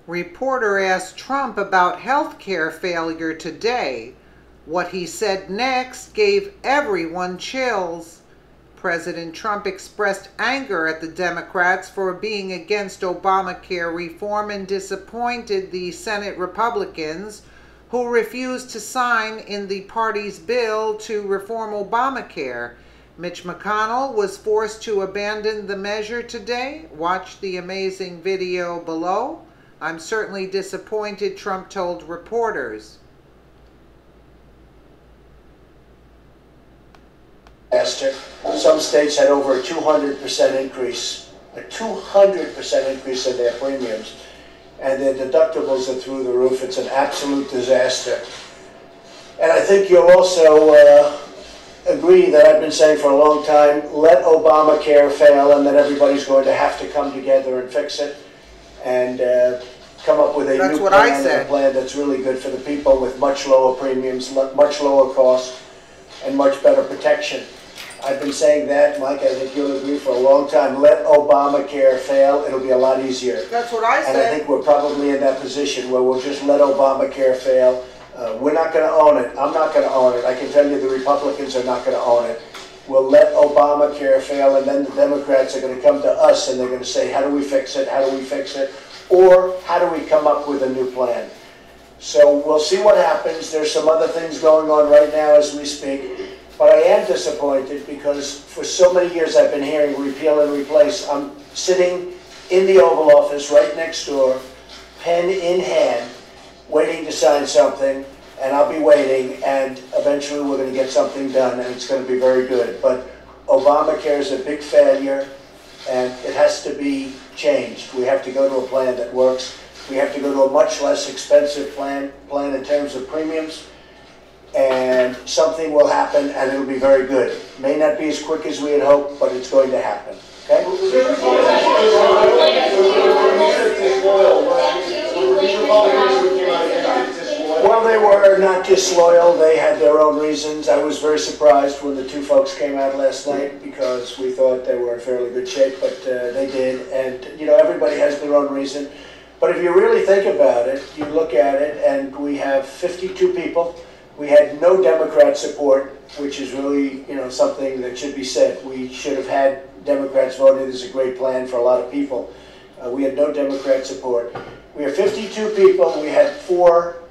Reporter asked Trump about health care failure today. What he said next gave everyone chills. President Trump expressed anger at the Democrats for being against Obamacare reform and disappointed the Senate Republicans who refused to sign in the party's bill to reform Obamacare. Mitch McConnell was forced to abandon the measure today. Watch the amazing video below. I'm certainly disappointed, Trump told reporters. Some states had over a 200% increase, a 200% increase in their premiums, and their deductibles are through the roof. It's an absolute disaster. And I think you'll also agree that I've been saying for a long time, let Obamacare fail and then everybody's going to have to come together and fix it and come up with a new plan, and a plan that's really good for the people with much lower premiums, much lower costs, and much better protection. I've been saying that, Mike, I think you'll agree, for a long time. Let Obamacare fail, it'll be a lot easier. That's what I said. And I think we're probably in that position where we'll just let Obamacare fail. We're not going to own it. I'm not going to own it. I can tell you the Republicans are not going to own it. We'll let Obamacare fail, and then the Democrats are going to come to us and they're going to say, how do we fix it? How do we fix it? Or how do we come up with a new plan? So we'll see what happens. There's some other things going on right now as we speak. But I am disappointed because for so many years I've been hearing repeal and replace. I'm sitting in the Oval Office right next door, pen in hand, waiting to sign something, and I'll be waiting, and eventually we're going to get something done, and it's going to be very good. But Obamacare is a big failure, and it has to be changed. We have to go to a plan that works. We have to go to a much less expensive plan in terms of premiums, and something will happen, and it'll be very good. It may not be as quick as we had hoped, but it's going to happen. Okay? Well, they were not disloyal. They had their own reasons. I was very surprised when the two folks came out last night because we thought they were in fairly good shape, but they did. And, you know, everybody has their own reason. But if you really think about it, you look at it, and we have 52 people. We had no Democrat support, which is really, you know, something that should be said. We should have had Democrats voting. This is a great plan for a lot of people. We had no Democrat support. We have 52 people. We had 4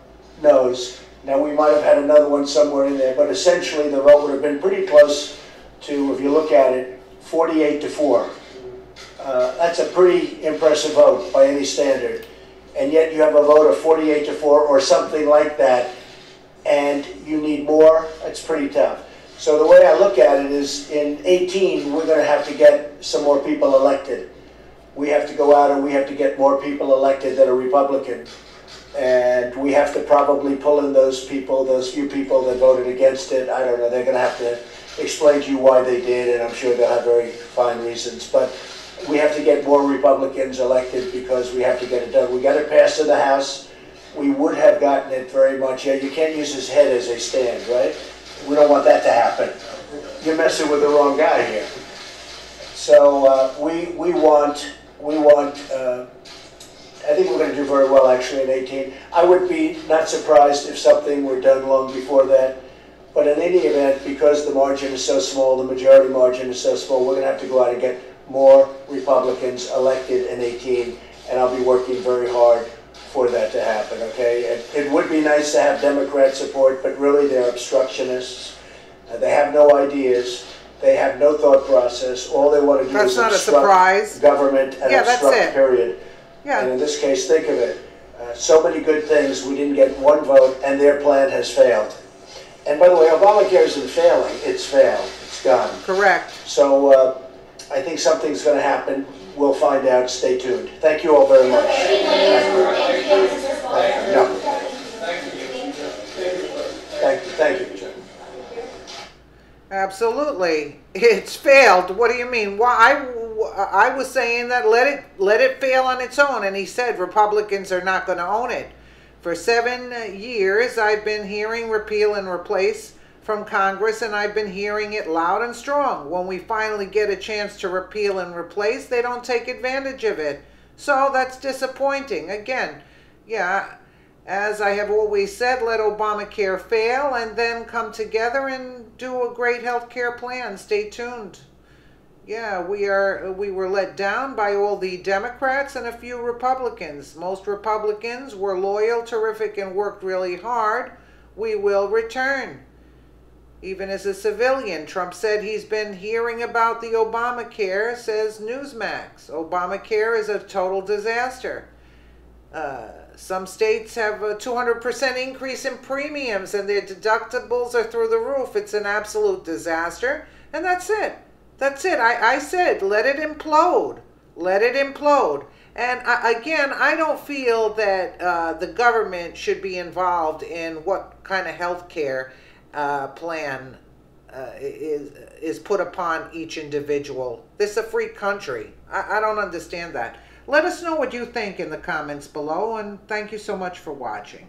no's. Now, we might have had another one somewhere in there, but essentially the vote would have been pretty close to, if you look at it, 48-4. That's a pretty impressive vote by any standard. And yet you have a vote of 48-4 or something like that, and you need more. It's pretty tough. So the way I look at it is, in 18, we're going to have to get some more people elected. We have to go out and we have to get more people elected that are Republican. And we have to probably pull in those people, those few people that voted against it. I don't know. They're going to have to explain to you why they did, and I'm sure they'll have very fine reasons. But we have to get more Republicans elected because we have to get it done. We got it passed in the House. We would have gotten it very much. Yeah, you can't use his head as a stand, right? We don't want that to happen. You're messing with the wrong guy here. So we want. I think we're going to do very well, actually, in 18. I would be not surprised if something were done long before that. But in any event, because the margin is so small, the majority margin is so small, we're going to have to go out and get more Republicans elected in 18, and I'll be working very hard for that to happen, okay? It would be nice to have Democrat support, but really they're obstructionists. They have no ideas. They have no thought process. All they want to do is obstruct government and obstruct, period. Yeah. And in this case, think of it. So many good things, we didn't get one vote, and their plan has failed. And by the way, Obamacare isn't failing. It's failed. It's gone. Correct. So I think something's going to happen. We'll find out. Stay tuned. Thank you all very much. Thank you. Absolutely. It's failed. What do you mean? Why? I was saying that let it fail on its own, and he said Republicans are not going to own it. For 7 years, I've been hearing repeal and replace from Congress, and I've been hearing it loud and strong. When we finally get a chance to repeal and replace, they don't take advantage of it. So that's disappointing. Again, yeah, as I have always said, let Obamacare fail and then come together and do a great health care plan. Stay tuned. Yeah, we were let down by all the Democrats and a few Republicans. Most Republicans were loyal, terrific, and worked really hard. We will return. Even as a civilian, Trump said he's been hearing about the Obamacare, says Newsmax. Obamacare is a total disaster. Some states have a 200% increase in premiums and their deductibles are through the roof. It's an absolute disaster. And that's it. That's it. I said, let it implode. Let it implode. And again, I don't feel that the government should be involved in what kind of health care plan is put upon each individual. This is a free country. I don't understand that. Let us know what you think in the comments below, and thank you so much for watching.